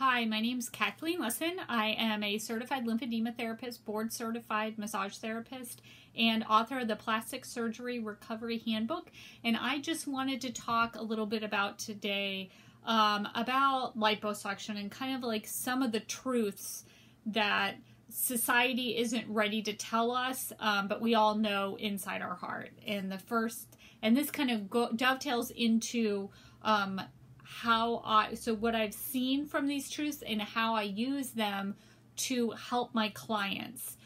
Hi, my name's Kathleen Lesson. I am a certified lymphedema therapist, board certified massage therapist, and author of the Plastic Surgery Recovery Handbook. And I just wanted to talk a little bit about today about liposuction and kind of like some of the truths that society isn't ready to tell us, but we all know inside our heart. And this kind of dovetails into so what I've seen from these truths and how I use them to help my clients.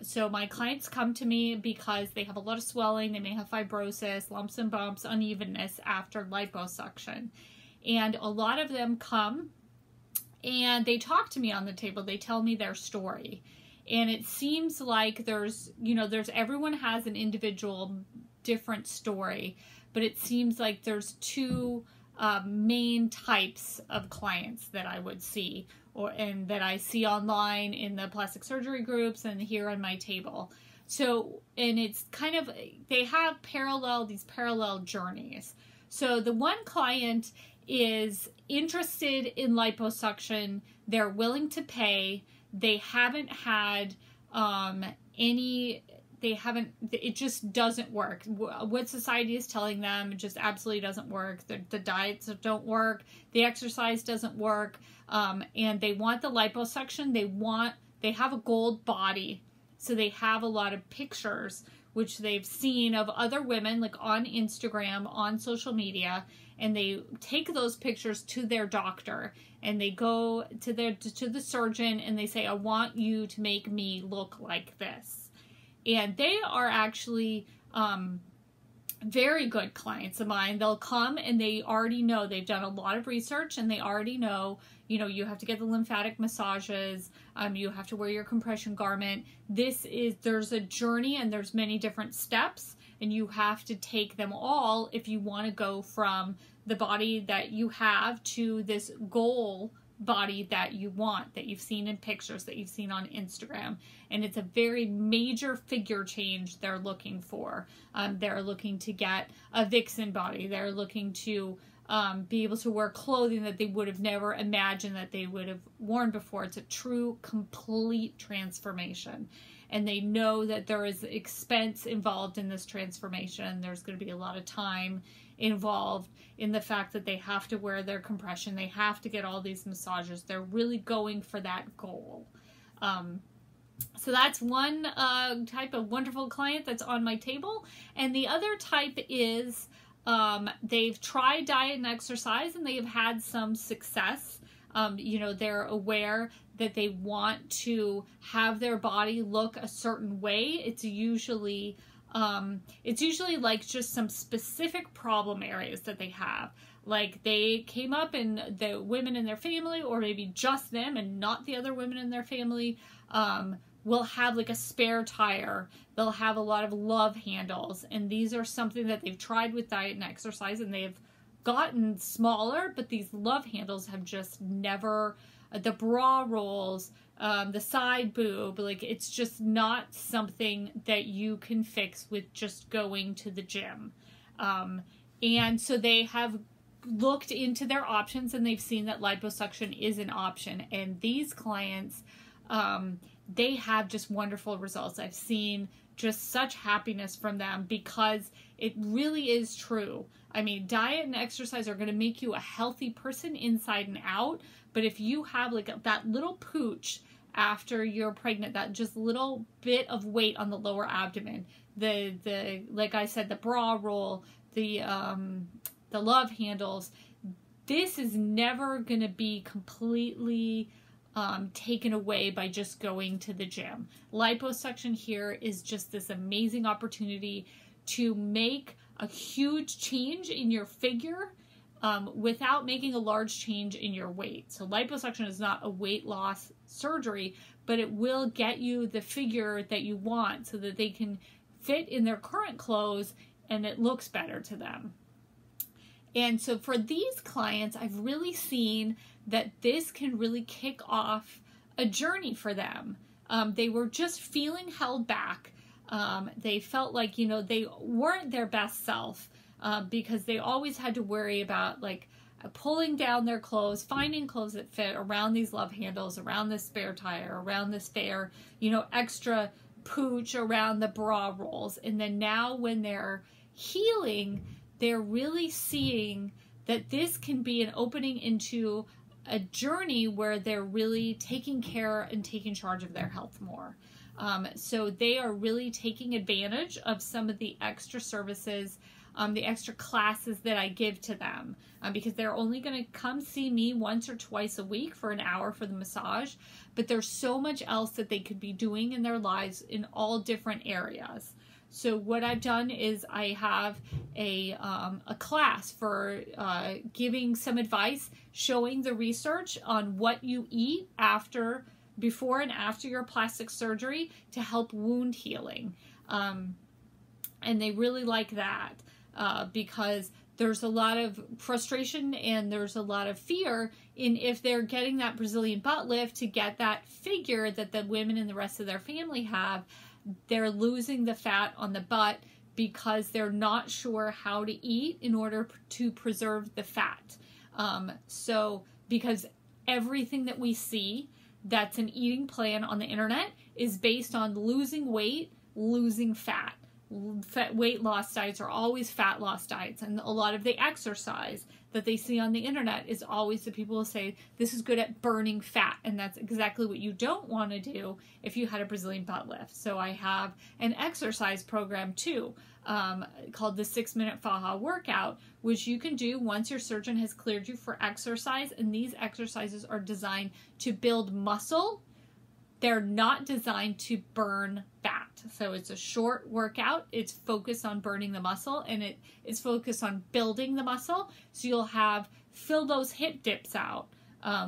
So my clients come to me because they have a lot of swelling, they may have fibrosis, lumps and bumps, unevenness after liposuction. And a lot of them come and they talk to me on the table, they tell me their story. And it seems like everyone has an individual different story, but it seems like there's two main types of clients that I would see and that I see online in the plastic surgery groups and here on my table. So, and it's kind of, they have these parallel journeys. So the one client is interested in liposuction, they're willing to pay, it just doesn't work. What society is telling them just absolutely doesn't work. The diets don't work, the exercise doesn't work, and they want the liposuction. They have a gold body, so they have a lot of pictures which they've seen of other women, like on Instagram, on social media, and they take those pictures to their doctor, and they go to the surgeon, and they say, "I want you to make me look like this." And they are actually very good clients of mine. They'll come and they already know, they've done a lot of research and they already know, you have to get the lymphatic massages, you have to wear your compression garment. There's a journey and there's many different steps, and you have to take them all if you want to go from the body that you have to this goal body that you want, that you've seen in pictures, that you've seen on Instagram. And it's a very major figure change they're looking for. They're looking to get a vixen body. They're looking to be able to wear clothing that they would have never imagined that they would have worn before. It's a true, complete transformation. And they know that there is expense involved in this transformation. There's going to be a lot of time involved in the fact that they have to wear their compression. They have to get all these massages. They're really going for that goal. So that's one type of wonderful client that's on my table. And the other type is they've tried diet and exercise and they have had some success. They're aware that they want to have their body look a certain way. It's usually like just some specific problem areas that they have. Like they came up and the women in their family, or maybe just them and not the other women in their family, will have like a spare tire. They'll have a lot of love handles. And these are something that they've tried with diet and exercise and they've gotten smaller, but these love handles have just never, the bra rolls, the side boob, like it's just not something that you can fix with just going to the gym. And so they have looked into their options and they've seen that liposuction is an option. And these clients, they have just wonderful results. I've seen just such happiness from them because it really is true. I mean, diet and exercise are going to make you a healthy person inside and out. But if you have like that little pooch after you're pregnant, that just little bit of weight on the lower abdomen, the like I said, the bra roll, the love handles, this is never going to be completely taken away by just going to the gym. Liposuction here is just this amazing opportunity to make a huge change in your figure without making a large change in your weight. So liposuction is not a weight loss surgery, but it will get you the figure that you want so that they can fit in their current clothes and it looks better to them. And so for these clients, I've really seen that this can really kick off a journey for them. They were just feeling held back. They felt like, they weren't their best self because they always had to worry about like pulling down their clothes, finding clothes that fit around these love handles, around this spare tire, around this spare, extra pooch around the bra rolls. And then now when they're healing, they're really seeing that this can be an opening into a journey where they're really taking care and taking charge of their health more. So they are really taking advantage of some of the extra services, the extra classes that I give to them, because they're only going to come see me once or twice a week for an hour for the massage, but there's so much else that they could be doing in their lives in all different areas. So what I've done is I have a class for giving some advice, showing the research on what you eat before and after your plastic surgery to help wound healing. And they really like that because there's a lot of frustration and there's a lot of fear in if they're getting that Brazilian butt lift to get that figure that the women and the rest of their family have. They're losing the fat on the butt because they're not sure how to eat in order to preserve the fat. So because everything that we see that's an eating plan on the internet is based on losing weight, losing fat. Weight loss diets are always fat loss diets, and a lot of the exercise that they see on the internet is always the people who say this is good at burning fat, and that's exactly what you don't want to do if you had a Brazilian butt lift. So I have an exercise program too, called the 6-minute faja workout, which you can do once your surgeon has cleared you for exercise, and these exercises are designed to build muscle. They're not designed to burn fat. So it's a short workout. It's focused on burning the muscle, and it's focused on building the muscle. So you'll fill those hip dips out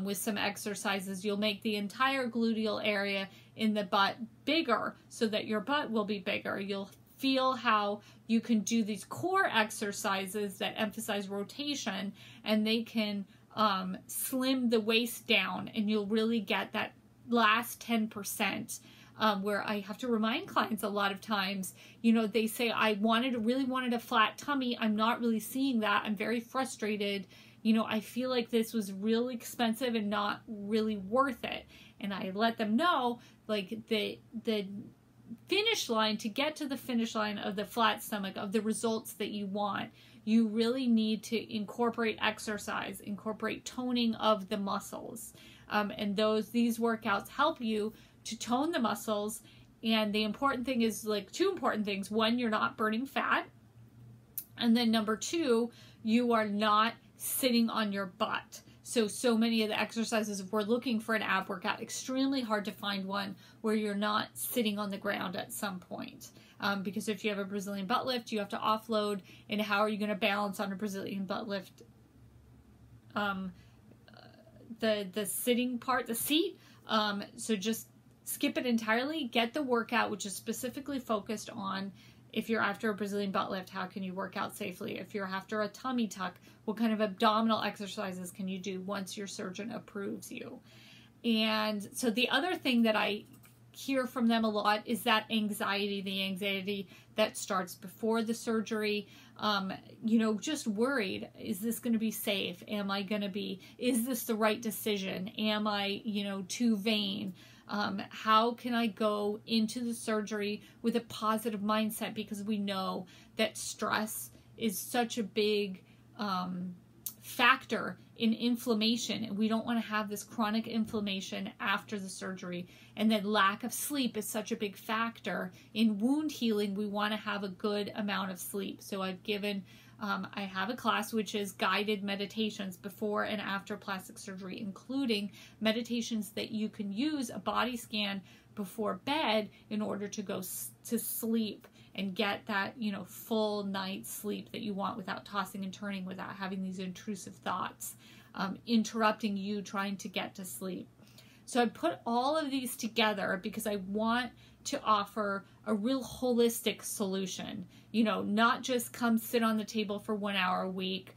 with some exercises. You'll make the entire gluteal area in the butt bigger so that your butt will be bigger. You'll feel how you can do these core exercises that emphasize rotation, and they can slim the waist down, and you'll really get that last 10%, where I have to remind clients a lot of times, they say, I really wanted a flat tummy. I'm not really seeing that. I'm very frustrated. I feel like this was really expensive and not really worth it. And I let them know, like, the finish line, to get to the finish line of the flat stomach, of the results that you want, you really need to incorporate exercise, incorporate toning of the muscles. And these workouts help you to tone the muscles. And the important thing is, like, 2 important things. 1, you're not burning fat. And then number 2, you are not sitting on your butt. So many of the exercises, if we're looking for an ab workout, extremely hard to find one where you're not sitting on the ground at some point. Because if you have a Brazilian butt lift, you have to offload. And how are you going to balance on a Brazilian butt lift? The sitting part, the seat. So just skip it entirely. Get the workout, which is specifically focused on, if you're after a Brazilian butt lift, how can you work out safely? If you're after a tummy tuck, what kind of abdominal exercises can you do once your surgeon approves you? And so the other thing that I hear from them a lot is that anxiety, the anxiety that starts before the surgery. Just worried, is this going to be safe? Is this the right decision? Am I, too vain? How can I go into the surgery with a positive mindset? Because we know that stress is such a big factor in inflammation, and we don't want to have this chronic inflammation after the surgery. And then lack of sleep is such a big factor in wound healing. We want to have a good amount of sleep. So I have a class which is guided meditations before and after plastic surgery, including meditations that you can use a body scan before bed in order to go to sleep and get that, full night's sleep that you want without tossing and turning, without having these intrusive thoughts interrupting you trying to get to sleep. So I put all of these together because I want to offer a real holistic solution, not just come sit on the table for 1 hour a week,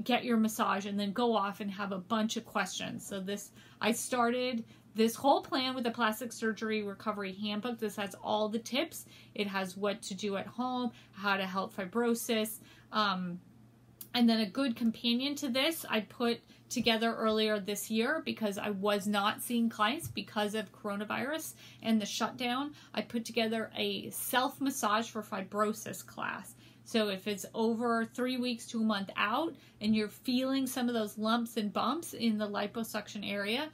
get your massage, and then go off and have a bunch of questions. So I started this whole plan with the Plastic Surgery Recovery Handbook. This has all the tips. It has what to do at home, how to help fibrosis, And then a good companion to this, I put together earlier this year because I was not seeing clients because of coronavirus and the shutdown. I put together a self-massage for fibrosis class. So if it's over 3 weeks to a month out and you're feeling some of those lumps and bumps in the liposuction area,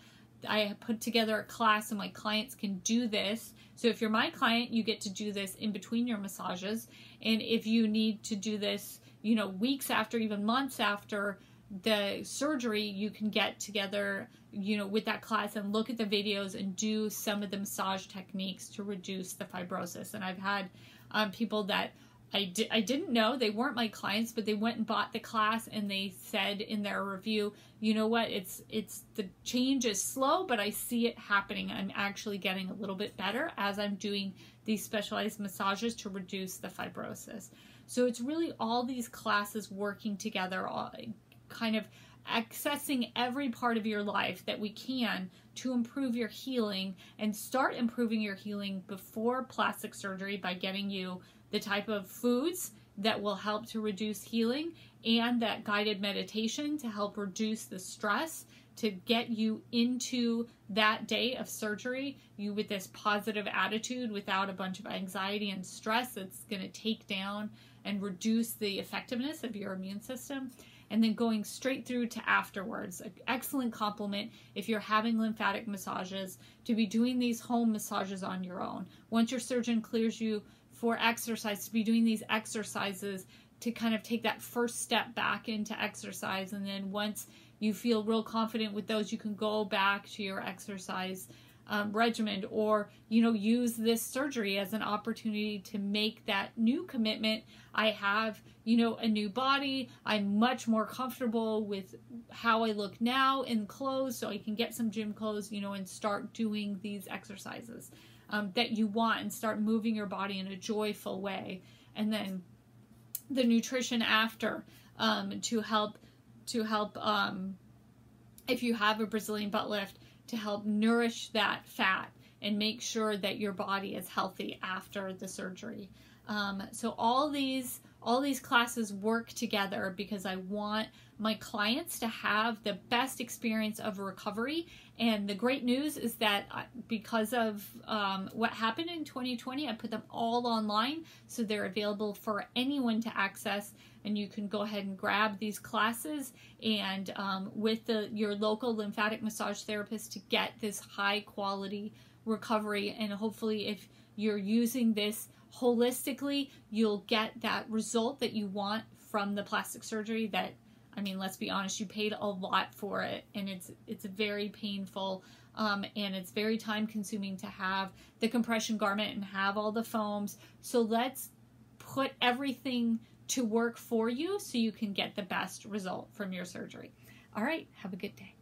I put together a class and my clients can do this. So if you're my client, you get to do this in between your massages. And if you need to do this, you know, weeks after, even months after the surgery, you can get together, you know, with that class and look at the videos and do some of the massage techniques to reduce the fibrosis. And I've had people that I didn't know, they weren't my clients, but they went and bought the class and they said in their review, you know what, it's the change is slow, but I see it happening. I'm actually getting a little bit better as I'm doing these specialized massages to reduce the fibrosis. So it's really all these classes working together, kind of accessing every part of your life that we can to improve your healing and start improving your healing before plastic surgery by getting you the type of foods that will help to reduce healing and that guided meditation to help reduce the stress to get you into that day of surgery, you with this positive attitude without a bunch of anxiety and stress that's going to take down and reduce the effectiveness of your immune system. And then going straight through to afterwards, an excellent complement if you're having lymphatic massages to be doing these home massages on your own. Once your surgeon clears you for exercise, to be doing these exercises to kind of take that first step back into exercise. And then once you feel real confident with those, you can go back to your exercise regimen, or, you know, use this surgery as an opportunity to make that new commitment. I have, you know, a new body. I'm much more comfortable with how I look now in clothes, so I can get some gym clothes, you know, and start doing these exercises that you want and start moving your body in a joyful way. And then the nutrition after to help if you have a Brazilian butt lift, to help nourish that fat and make sure that your body is healthy after the surgery. So all these classes work together because I want my clients to have the best experience of recovery. And the great news is that because of what happened in 2020, I put them all online, so they're available for anyone to access. And you can go ahead and grab these classes and with your local lymphatic massage therapist to get this high quality recovery. And hopefully if you're using this holistically, you'll get that result that you want from the plastic surgery that, I mean, let's be honest, you paid a lot for it, and it's very painful, and it's very time consuming to have the compression garment and have all the foams. So let's put everything to work for you so you can get the best result from your surgery. All right, have a good day.